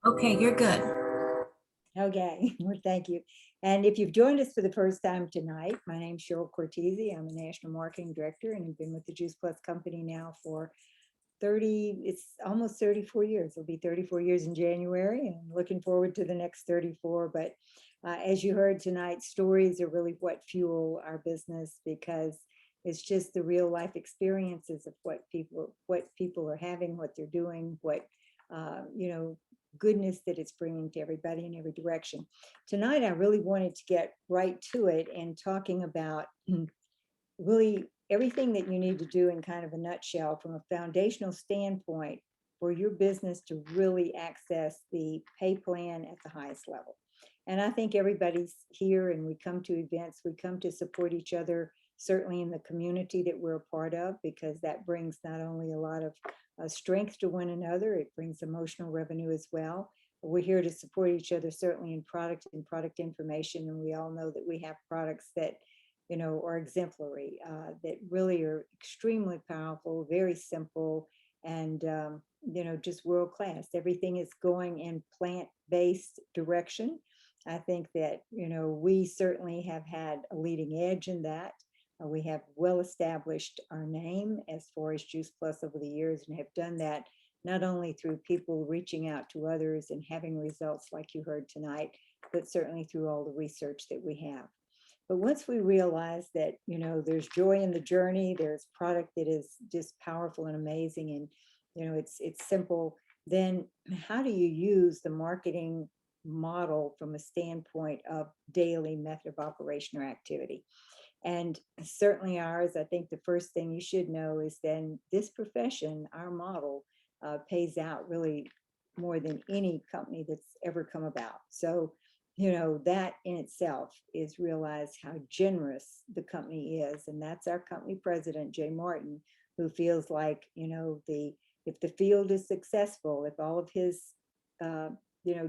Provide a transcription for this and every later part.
Okay, you're good. Okay, well, thank you. And if you've joined us for the first time tonight, my name's Cheryl Cortese. I'm a National Marketing Director and I've been with the Juice Plus Company now for it's almost 34 years. It'll be 34 years in January and looking forward to the next 34. But as you heard tonight, stories are really what fuel our business because it's just the real life experiences of what people are having, what they're doing, what, goodness that it's bringing to everybody in every direction. Tonight, I really wanted to get right to it and talking about really everything that you need to do in kind of a nutshell from a foundational standpoint for your business to really access the pay plan at the highest level. And I think everybody's here and we come to events, we come to support each other, certainly in the community that we're a part of, because that brings not only a lot of strength to one another, it brings emotional revenue as well. We're here to support each other, certainly in product and product information. And we all know that we have products that are exemplary, that really are extremely powerful, very simple, and, just world class. Everything is going in plant-based direction. I think that, we certainly have had a leading edge in that. We have well established our name as far as Juice Plus over the years and have done that not only through people reaching out to others and having results like you heard tonight, but certainly through all the research that we have. But once we realize that, there's joy in the journey, there's product that is just powerful and amazing and, it's simple, then how do you use the marketing model from a standpoint of daily method of operation or activity? And certainly ours, I think the first thing you should know is then this profession, our model, pays out really more than any company that's ever come about. So, that in itself is realize how generous the company is. And that's our company president, Jay Martin, who feels like, if the field is successful, if all of his,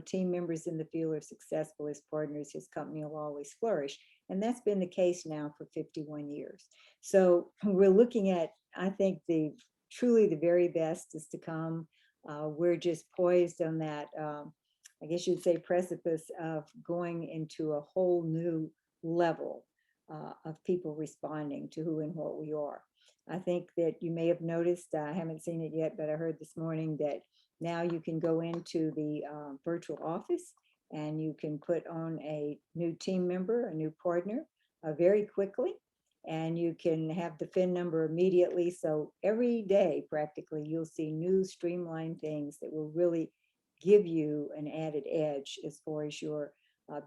team members in the field are successful, his partners, his company will always flourish. And that's been the case now for 51 years. So we're looking at, I think, truly the very best is to come. We're just poised on that, I guess you'd say, precipice of going into a whole new level of people responding to who and what we are. I think that you may have noticed, I haven't seen it yet, but I heard this morning that now you can go into the virtual office and you can put on a new team member, a new partner very quickly. And you can have the PIN number immediately. So every day, practically, you'll see new streamlined things that will really give you an added edge as far as your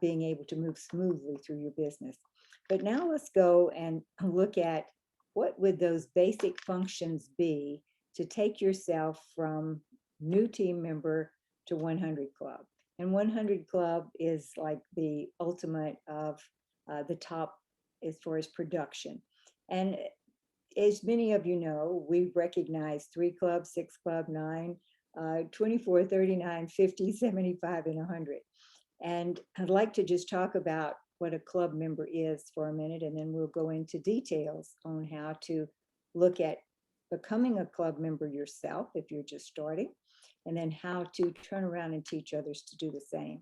being able to move smoothly through your business. But now let's go and look at what would those basic functions be to take yourself from new team member to 100 Club. And 100 Club is like the ultimate of the top as far as production. And as many of you know, we recognize 3 Club, 6 Club, 9, 24, 39, 50, 75, and 100. And I'd like to just talk about what a club member is for a minute, and then we'll go into details on how to look at becoming a club member yourself if you're just starting, and then how to turn around and teach others to do the same.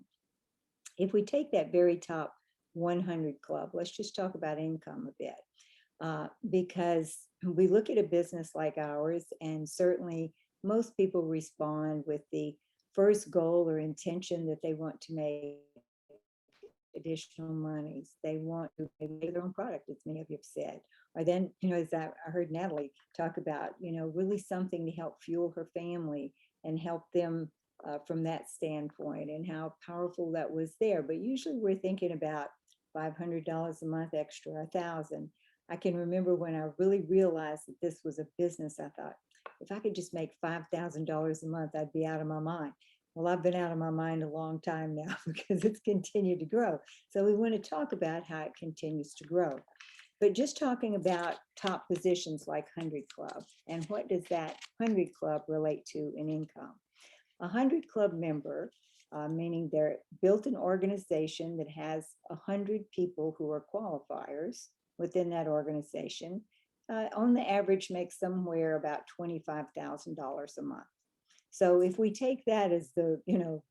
If we take that very top 100 Club, let's just talk about income a bit, because we look at a business like ours, and certainly most people respond with the first goal or intention that they want to make additional monies. They want to make their own product, as many of you have said. Or then, as I heard Natalie talk about, really something to help fuel her family and help them from that standpoint, and how powerful that was there. But usually we're thinking about $500 a month extra, $1,000. I can remember when I really realized that this was a business, I thought, if I could just make $5,000 a month, I'd be out of my mind. Well, I've been out of my mind a long time now because it's continued to grow. So we want to talk about how it continues to grow. But just talking about top positions like 100 Club, and what does that 100 Club relate to in income? A 100 Club member, meaning they're built an organization that has 100 people who are qualifiers within that organization, on the average makes somewhere about $25,000 a month. So if we take that as the,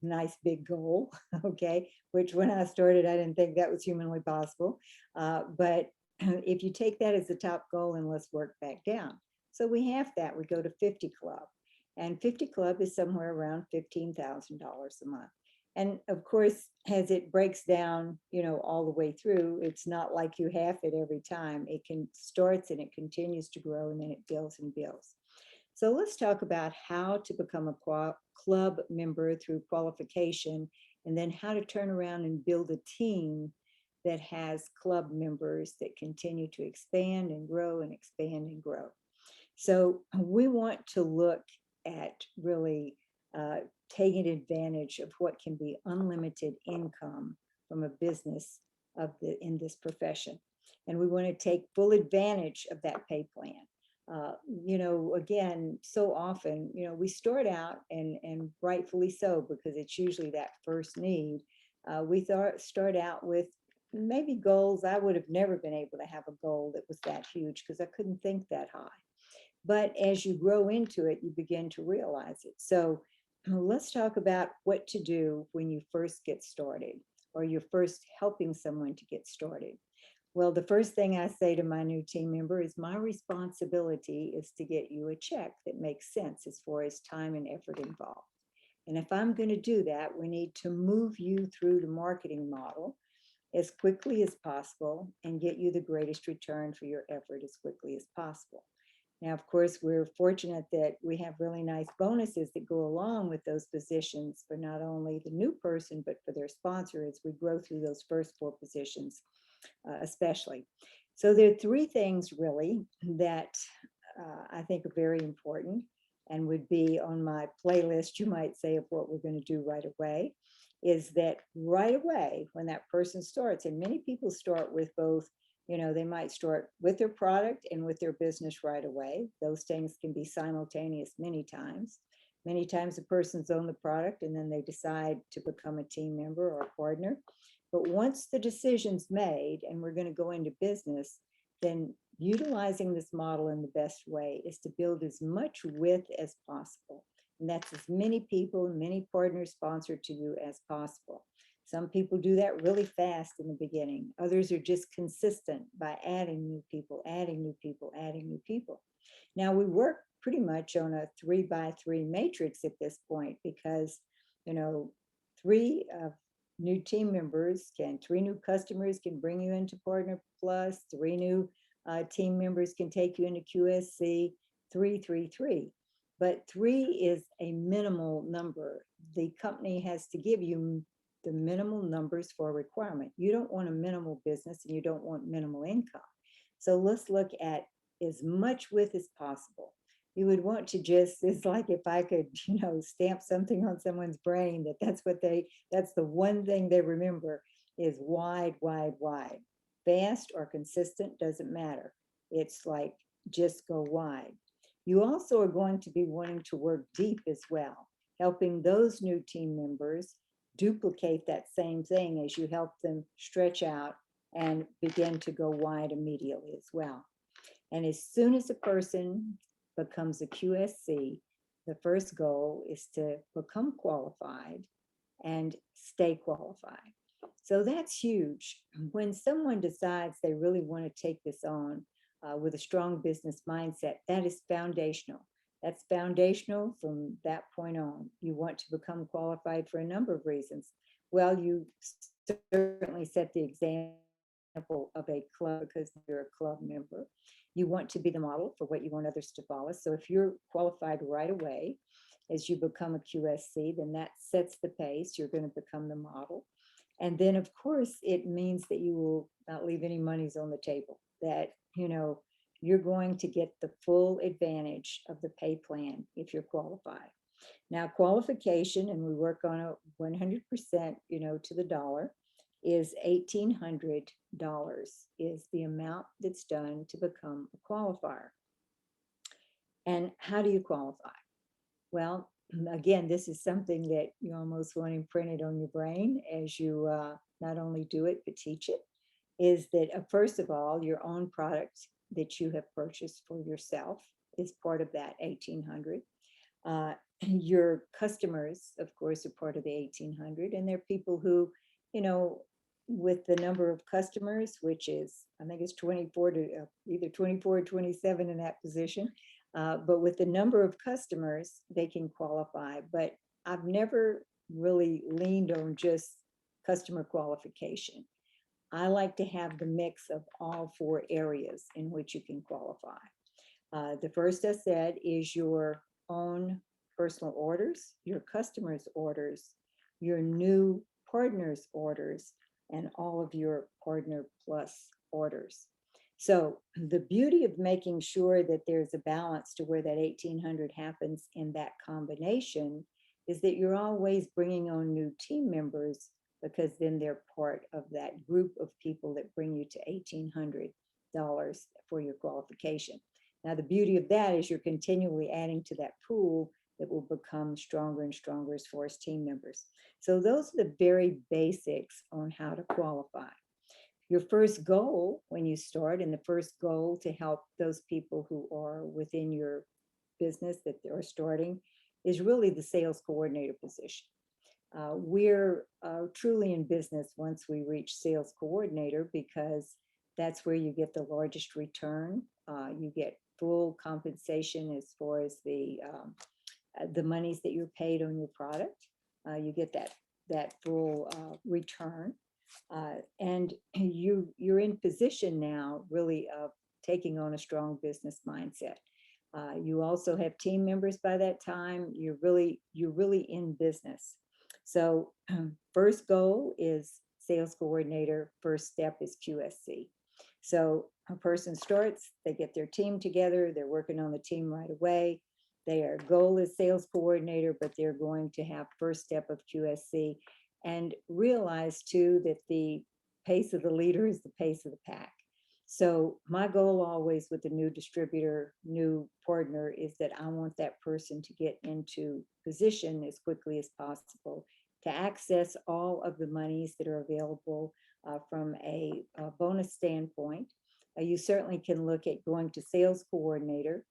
nice big goal, okay, which when I started, I didn't think that was humanly possible. But if you take that as the top goal, and let's work back down. So we have that, we go to 50 Club. And 50 Club is somewhere around $15,000 a month. And of course, as it breaks down, all the way through, it's not like you have it every time. It starts and it continues to grow, and then it builds and builds. So let's talk about how to become a club member through qualification, and then how to turn around and build a team that has club members that continue to expand and grow and expand and grow. So we want to look at really taking advantage of what can be unlimited income from a business in this profession. And we want to take full advantage of that pay plan. Again, so often, we start out, and rightfully so, because it's usually that first need. We start out with maybe goals. I would have never been able to have a goal that was that huge because I couldn't think that high. But as you grow into it, you begin to realize it. So let's talk about what to do when you first get started, or you're first helping someone to get started. Well, the first thing I say to my new team member is my responsibility is to get you a check that makes sense as far as time and effort involved. And if I'm going to do that, we need to move you through the marketing model as quickly as possible and get you the greatest return for your effort as quickly as possible. Now, of course, we're fortunate that we have really nice bonuses that go along with those positions for not only the new person, but for their sponsor as we grow through those first 4 positions, especially. So there are 3 things really that I think are very important and would be on my playlist, you might say, of what we're going to do right away, is that right away when that person starts, and many people start with both, they might start with their product and with their business right away. Those things can be simultaneous many times. Many times a person's on the product and then they decide to become a team member or a partner. But once the decision's made and we're going to go into business, then utilizing this model in the best way is to build as much width as possible. And that's as many people and many partners sponsored to you as possible. Some people do that really fast in the beginning. Others are just consistent by adding new people, adding new people, adding new people. Now we work pretty much on a 3x3 matrix at this point because, 3 new team members 3 new customers can bring you into Partner Plus, 3 new team members can take you into QSC, 3, 3, 3. But 3 is a minimal number. The company has to give you the minimal numbers for a requirement. You don't want a minimal business and you don't want minimal income. So let's look at as much width as possible. You would want to it's like if I could, stamp something on someone's brain that's the one thing they remember is wide, wide, wide. Fast or consistent doesn't matter. It's like just go wide. You also are going to be wanting to work deep as well, helping those new team members duplicate that same thing as you help them stretch out and begin to go wide immediately as well. And as soon as a person becomes a QSC, the first goal is to become qualified and stay qualified. So that's huge. When someone decides they really want to take this on with a strong business mindset, that is foundational. That's foundational from that point on. You want to become qualified for a number of reasons. Well, you certainly set the example of a club because you're a club member. You want to be the model for what you want others to follow. So if you're qualified right away as you become a QSC, then that sets the pace. You're going to become the model. And then, of course, it means that you will not leave any monies on the table, that, you're going to get the full advantage of the pay plan if you're qualified. Now, qualification, and we work on it 100%, to the dollar, is $1,800 is the amount that's done to become a qualifier. And how do you qualify? Well, again, this is something that you almost want imprinted on your brain as you not only do it, but teach it, is that first of all, your own product that you have purchased for yourself is part of that 1,800. your customers, of course, are part of the 1800, and they're people who, you know, with the number of customers, which is, I think it's 24 to either 24 or 27 in that position. But with the number of customers, they can qualify. But I've never really leaned on just customer qualification. I like to have the mix of all four areas in which you can qualify. The first I said is your own personal orders, your customers' orders, your new partners' orders, and all of your partner plus orders. So the beauty of making sure that there's a balance to where that 1800 happens in that combination is that you're always bringing on new team members, because then they're part of that group of people that bring you to $1,800 for your qualification. Now, the beauty of that is you're continually adding to that pool that will become stronger and stronger as far as team members. So those are the very basics on how to qualify. Your first goal when you start, and the first goal to help those people who are within your business that they're starting, is really the sales coordinator position. We're truly in business once we reach sales coordinator, because that's where you get the largest return. You get full compensation as far as the monies that you're paid on your product. You get that full return, and you're in position now, really, of taking on a strong business mindset. You also have team members by that time. You're really in business. So first goal is sales coordinator. First step is QSC. So a person starts, they get their team together, they're working on the team right away. Their goal is sales coordinator, but they're going to have first step of QSC, and realize too that the pace of the leader is the pace of the pack. So my goal always with a new distributor, new partner, is that I want that person to get into position as quickly as possible to access all of the monies that are available from a bonus standpoint. You certainly can look at going to sales coordinator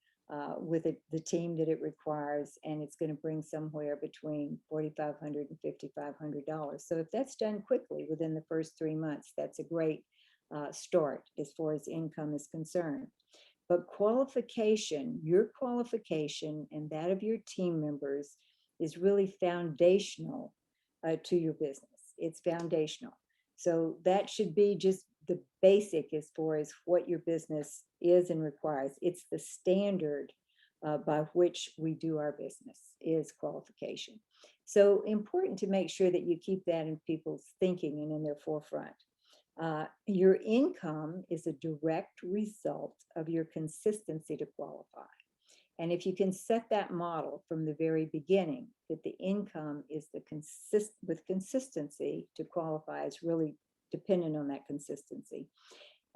with the team that it requires, and it's going to bring somewhere between $4,500 and $5,500. So if that's done quickly within the first 3 months, that's a great start as far as income is concerned. But qualification, your qualification and that of your team members, is really foundational to your business. It's foundational. So that should be just the basic as far as what your business is and requires. It's the standard by which we do our business, is qualification. So important to make sure that you keep that in people's thinking and in their forefront. Your income is a direct result of your consistency to qualify. And if you can set that model from the very beginning, that the income is with consistency to qualify, is really dependent on that consistency.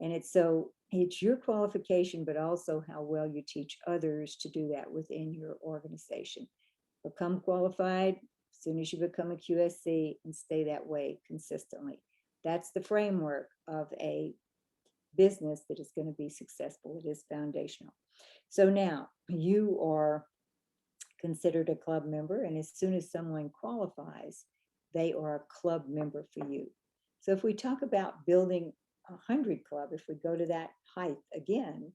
And it's your qualification, but also how well you teach others to do that within your organization. Become qualified as soon as you become a QSC, and stay that way consistently. That's the framework of a business that is going to be successful. It is foundational. So now you are considered a club member, and as soon as someone qualifies, they are a club member for you. So if we talk about building 100 club, if we go to that height again,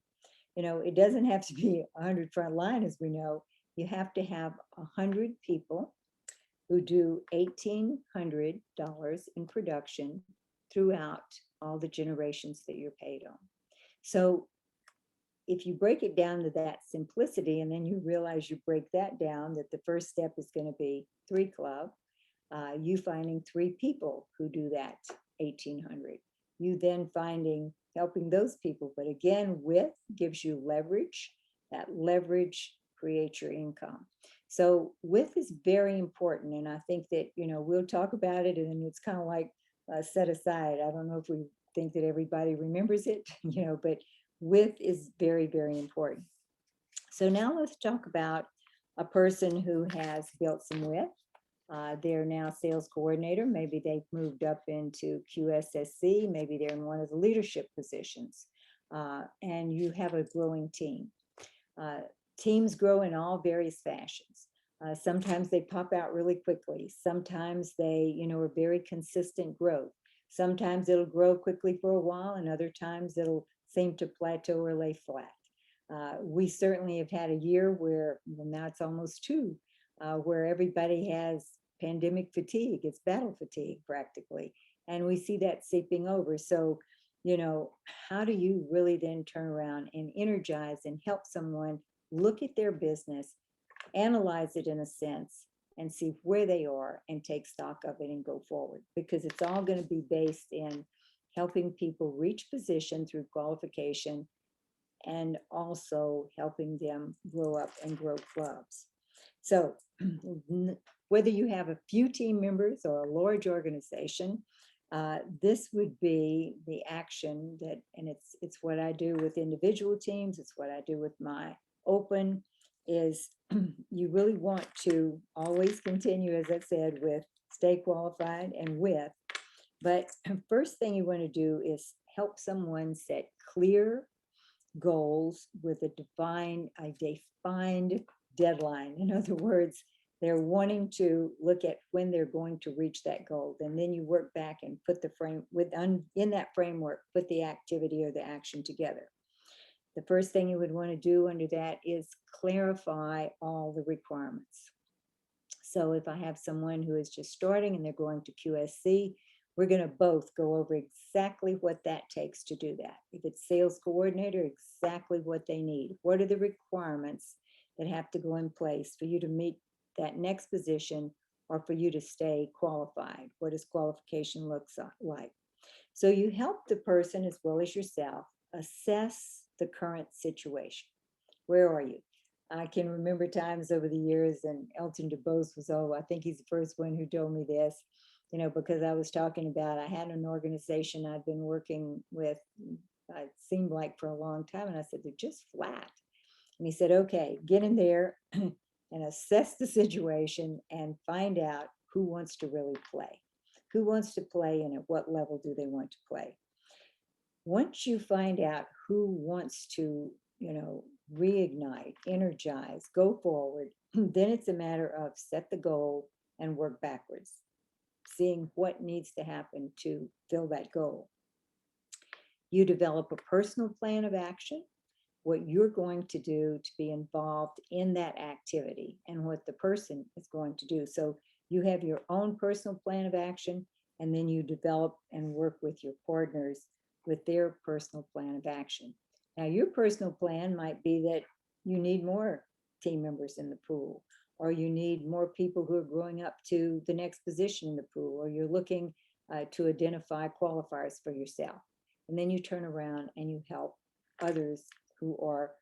it doesn't have to be 100 front line, as we know. You have to have 100 people who do $1,800 in production throughout all the generations that you're paid on. So if you break it down to that simplicity, and then you realize you break that down, that the first step is going to be 3 club, you finding 3 people who do that 1,800. You then helping those people, but again, width gives you leverage. That leverage creates your income. So width is very important, and I think that we'll talk about it, and it's kind of like set aside. I don't know if we think that everybody remembers it, but width is very, very important. So now let's talk about a person who has built some width. They're now sales coordinator. Maybe they've moved up into QSSC. Maybe they're in one of the leadership positions, and you have a growing team. Teams grow in all various fashions. Sometimes they pop out really quickly. Sometimes they, are very consistent growth. Sometimes it'll grow quickly for a while, and other times it'll seem to plateau or lay flat. We certainly have had a year where, well, now it's almost two, where everybody has pandemic fatigue. It's battle fatigue practically. And we see that seeping over. So, how do you really then turn around and energize and help someone look at their business, analyze it in a sense, and see where they are and take stock of it and go forward? Because it's all going to be based in helping people reach position through qualification and also helping them grow up and grow clubs. So whether you have a few team members or a large organization, this would be the action that, and it's what I do with individual teams, it's what I do with my open, is you really want to always continue, as I said, with stay qualified and with, but first thing you want to do is help someone set clear goals with a defined deadline. In other words, they're wanting to look at when they're going to reach that goal. And then you work back and put the frame in that framework, put the activity or the action together. The first thing you would want to do under that is clarify all the requirements. So if I have someone who is just starting and they're going to QSC, we're going to both go over exactly what that takes to do that. If it's sales coordinator, exactly what they need. What are the requirements that have to go in place for you to meet that next position or for you to stay qualified? What does qualification look like? So you help the person as well as yourself assess the current situation. Where are you? I can remember times over the years, and Elton DuBose was, I think he's the first one who told me this, because I was talking about, I had an organization I'd been working with, it seemed like for a long time, and I said, they're just flat. And he said, okay, get in there and assess the situation and find out who wants to really play. Who wants to play and at what level do they want to play? Once you find out who wants to, reignite, energize, go forward, then it's a matter of set the goal and work backwards, seeing what needs to happen to fill that goal. You develop a personal plan of action, what you're going to do to be involved in that activity and what the person is going to do. So you have your own personal plan of action, and then you develop and work with your partners with their personal plan of action. Now, your personal plan might be that you need more team members in the pool, or you need more people who are growing up to the next position in the pool, or you're looking to identify qualifiers for yourself. And then you turn around and you help others who are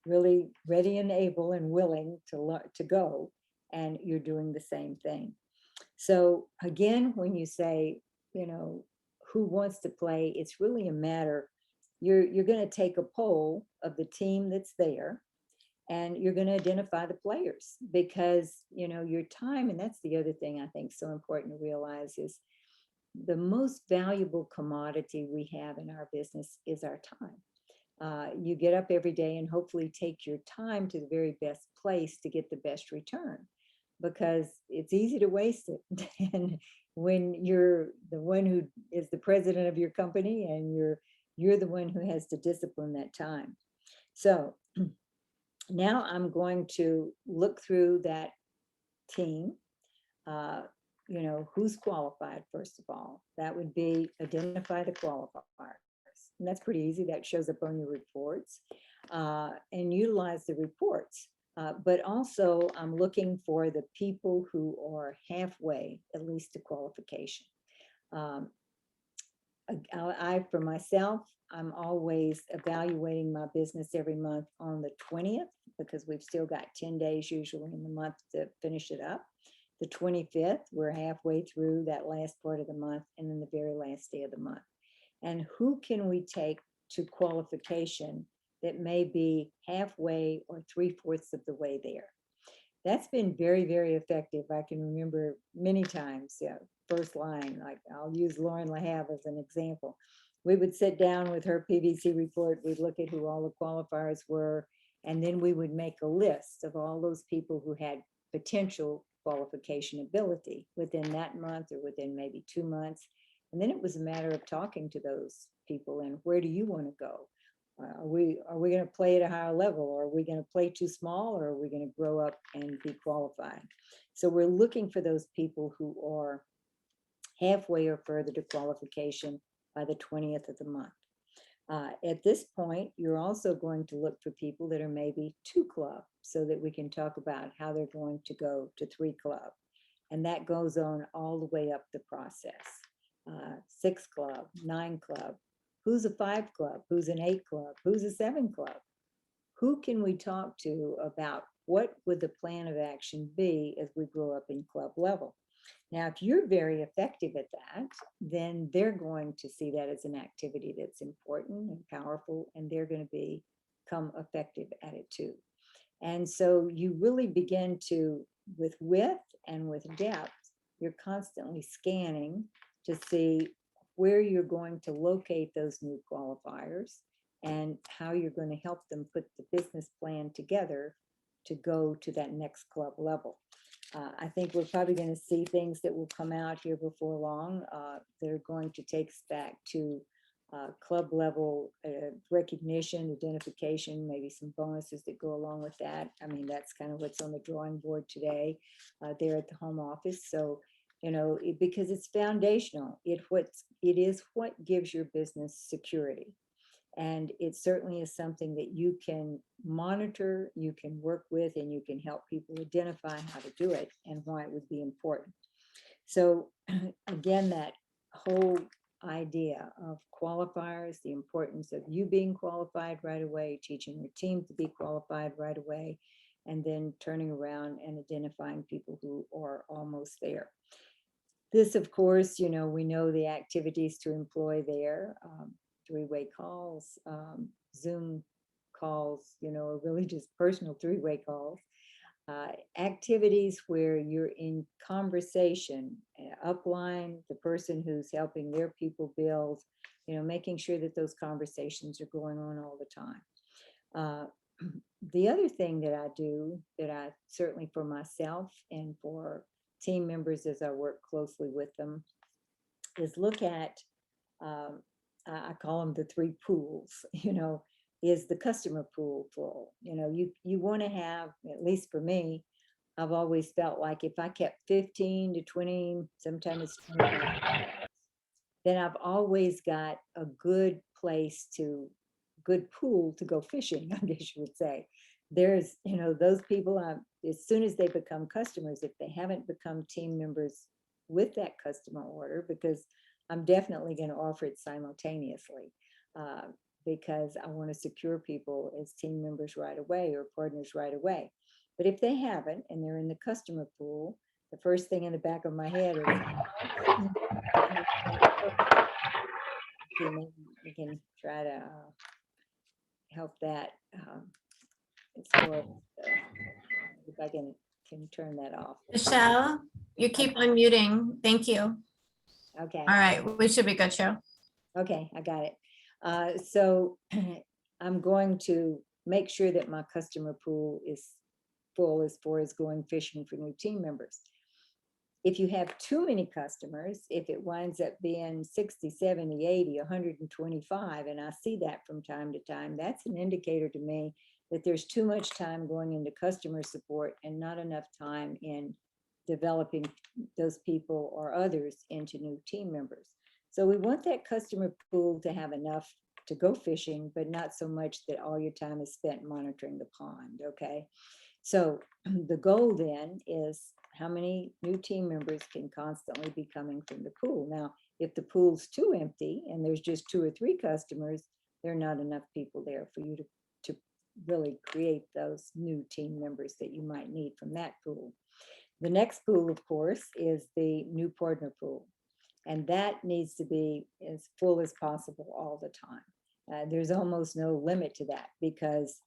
really ready and able and willing to go, and you're doing the same thing. So again, when you say, who wants to play, it's really a matter, you're going to take a poll of the team that's there, and you're going to identify the players, because your time, and that's the other thing I think so important to realize, is the most valuable commodity we have in our business is our time. You get up every day and hopefully take your time to the very best place to get the best return, because it's easy to waste it. And when you're the one who is the president of your company, and you're the one who has to discipline that time. So now I'm going to look through that team. Who's qualified, first of all. That would be identify the qualifiers. And that's pretty easy. That shows up on your reports, and utilize the reports. But also I'm looking for the people who are halfway, at least to qualification. For myself, I'm always evaluating my business every month on the 20th, because we've still got 10 days usually in the month to finish it up. The 25th, we're halfway through that last part of the month, and then the very last day of the month. And who can we take to qualification that may be halfway or 3/4 of the way there? That's been very, very effective. I can remember many times, first line, like I'll use Lauren LaHave as an example. We would sit down with her PVC report, we'd look at who all the qualifiers were, and then we would make a list of all those people who had potential qualification ability within that month or within maybe 2 months. And then it was a matter of talking to those people and where do you want to go? Are we going to play at a higher level, or are we going to play too small, or are we going to grow up and be qualified? So we're looking for those people who are halfway or further to qualification by the 20th of the month. At this point, you're also going to look for people that are maybe 2 club, so that we can talk about how they're going to go to 3 club. And that goes on all the way up the process. 6 club, 9 club, who's a 5 club, who's an 8 club, who's a 7 club? Who can we talk to about what would the plan of action be as we grow up in club level? Now, if you're very effective at that, then they're going to see that as an activity that's important and powerful, and they're going to become effective at it too. And so you really begin to, with width and with depth, you're constantly scanning to see where you're going to locate those new qualifiers and how you're going to help them put the business plan together to go to that next club level. I think we're probably going to see things that will come out here before long that are going to take us back to club level recognition, identification, maybe some bonuses that go along with that. I mean, that's kind of what's on the drawing board today there at the home office. So, you know, because it's foundational, it is what gives your business security. And it certainly is something that you can monitor, you can work with, and you can help people identify how to do it and why it would be important. So again, that whole idea of qualifiers, the importance of you being qualified right away, teaching your team to be qualified right away, and then turning around and identifying people who are almost there. This, of course, you know, we know the activities to employ there. 3-way calls, Zoom calls, you know, are really just personal 3-way calls. Activities where you're in conversation, upline, the person who's helping their people build, you know, making sure that those conversations are going on all the time. The other thing that I do, that I certainly for myself and for team members as I work closely with them, is look at, I call them the 3 pools, you know. Is the customer pool full? You know, you want to have, at least for me, I've always felt like if I kept 15 to 20, sometimes 25, then I've always got a good good pool to go fishing, I guess you would say. There's, you know, those people, as soon as they become customers, if they haven't become team members with that customer order, because I'm definitely going to offer it simultaneously. Because I want to secure people as team members right away or partners right away. But if they haven't and they're in the customer pool, the first thing in the back of my head is, maybe we can try to help that. It's more, if I can turn that off. Michelle, you keep unmuting. Thank you. Okay. All right, we should be good, Cheryl. Okay, I got it. So I'm going to make sure that my customer pool is full as far as going fishing for new team members. If you have too many customers, if it winds up being 60, 70, 80, 125, and I see that from time to time, that's an indicator to me that there's too much time going into customer support and not enough time in developing those people or others into new team members. So we want that customer pool to have enough to go fishing, but not so much that all your time is spent monitoring the pond, okay? So the goal then is how many new team members can constantly be coming from the pool. Now, if the pool's too empty and there's just 2 or 3 customers, there are not enough people there for you to really create those new team members that you might need from that pool. The next pool, of course, is the new partner pool. And that needs to be as full as possible all the time. There's almost no limit to that, because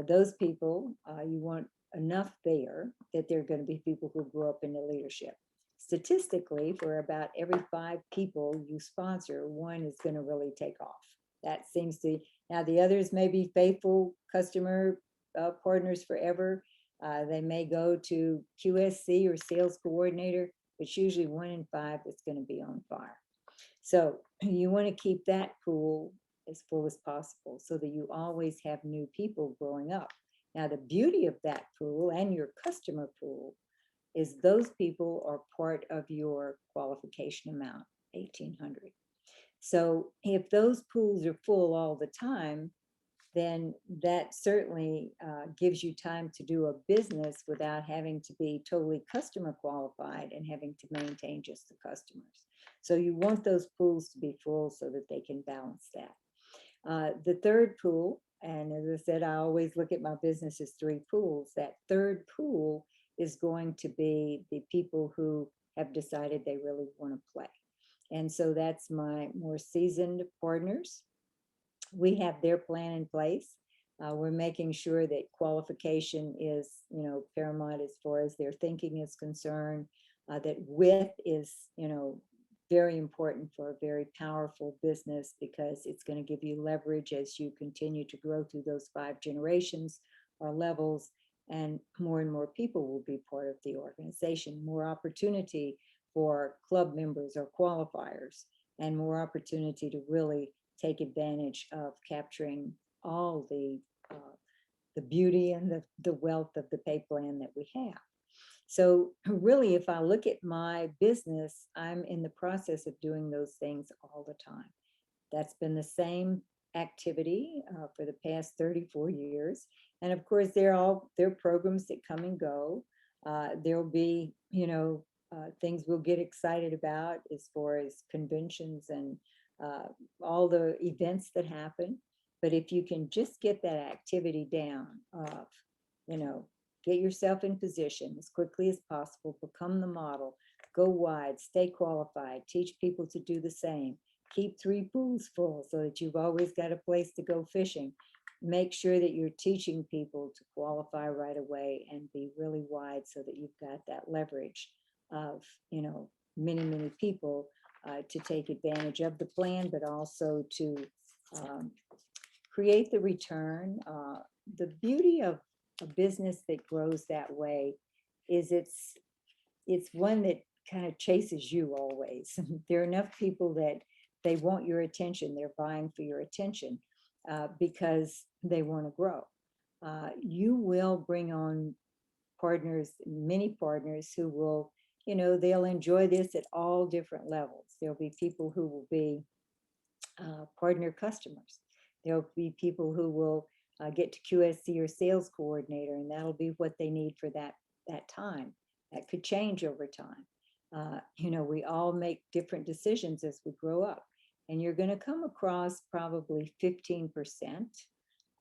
those people, you want enough there that they're going to be people who grew up into leadership. Statistically, for about every 5 people you sponsor, 1 is going to really take off. That seems to, now the others may be faithful customer partners forever, They may go to QSC or sales coordinator, but it's usually 1 in 5 that's going to be on fire. So you want to keep that pool as full as possible so that you always have new people growing up. Now, the beauty of that pool and your customer pool is those people are part of your qualification amount, 1,800. So if those pools are full all the time, then that certainly gives you time to do a business without having to be totally customer qualified and having to maintain just the customers. So you want those pools to be full so that they can balance that. The third pool, and as I said, I always look at my business as 3 pools. That third pool is going to be the people who have decided they really want to play. And so that's my more seasoned partners. We have their plan in place. We're making sure that qualification is, paramount as far as their thinking is concerned, that width is, very important for a very powerful business because it's going to give you leverage as you continue to grow through those 5 generations or levels, and more people will be part of the organization, more opportunity for club members or qualifiers, and more opportunity to really take advantage of capturing all the beauty and the wealth of the pay plan that we have. So really, if I look at my business, I'm in the process of doing those things all the time. That's been the same activity for the past 34 years. And of course, there are programs that come and go. There'll be, things we'll get excited about as far as conventions and all the events that happen. But if you can just get that activity down of, get yourself in position as quickly as possible, become the model, go wide, stay qualified, teach people to do the same, keep 3 pools full so that you've always got a place to go fishing. Make sure that you're teaching people to qualify right away and be really wide so that you've got that leverage of, many people to take advantage of the plan, but also to create the return. The beauty of a business that grows that way is it's one that kind of chases you always. There are enough people that they want your attention. They're vying for your attention because they want to grow. You will bring on partners, many partners who will, they'll enjoy this at all different levels. There'll be people who will be partner customers. There'll be people who will get to QSC or sales coordinator, and that'll be what they need for that time. That could change over time. We all make different decisions as we grow up, and you're going to come across probably 15%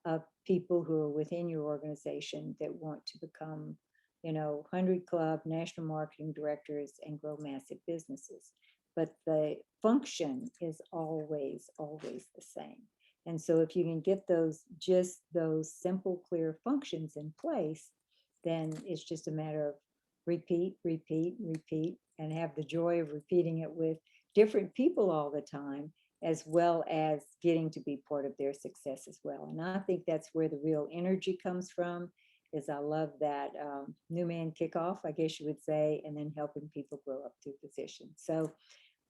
of people who are within your organization that want to become, 100 Club, national marketing directors, and grow massive businesses. But the function is always the same. And so if you can get those simple, clear functions in place, then it's just a matter of repeat, and have the joy of repeating it with different people all the time, as well as getting to be part of their success as well. And I think that's where the real energy comes from, is I love that new man kickoff, I guess you would say, and then helping people grow up through positions. So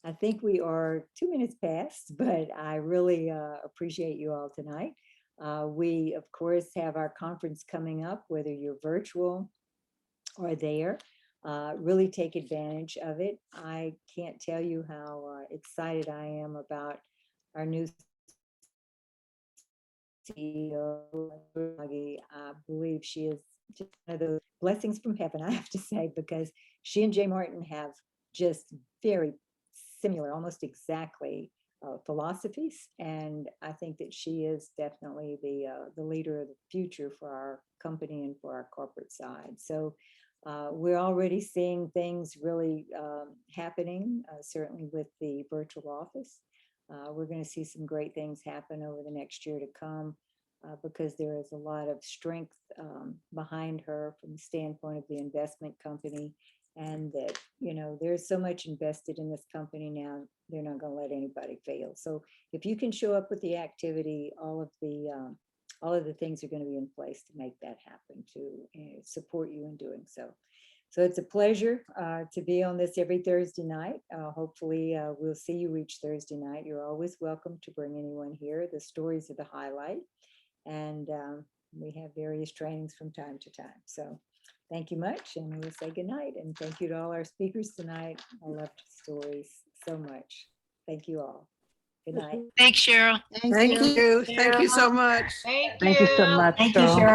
I think we are 2 minutes past, but I really appreciate you all tonight. We, of course, have our conference coming up, whether you're virtual or there. Really take advantage of it. I can't tell you how excited I am about our new CEO. I believe she is just one of those blessings from heaven, I have to say, because she and Jay Martin have just very similar, almost exactly, philosophies, and I think that she is definitely the leader of the future for our company and for our corporate side. So we're already seeing things really happening, certainly with the virtual office. We're going to see some great things happen over the next year to come because there is a lot of strength behind her from the standpoint of the investment company. And that, there's so much invested in this company now, they're not going to let anybody fail. So if you can show up with the activity, all of all of the things are going to be in place to make that happen, to support you in doing so. So it's a pleasure to be on this every Thursday night. Hopefully we'll see you each Thursday night. You're always welcome to bring anyone here. The stories are the highlight. And we have various trainings from time to time. So thank you much, and we'll say good night. And thank you to all our speakers tonight. I loved stories so much. Thank you all. Good night. Thanks, Cheryl. Thank you. Thank you so much. Thank Thank you so much, Thank you, Cheryl. Cheryl.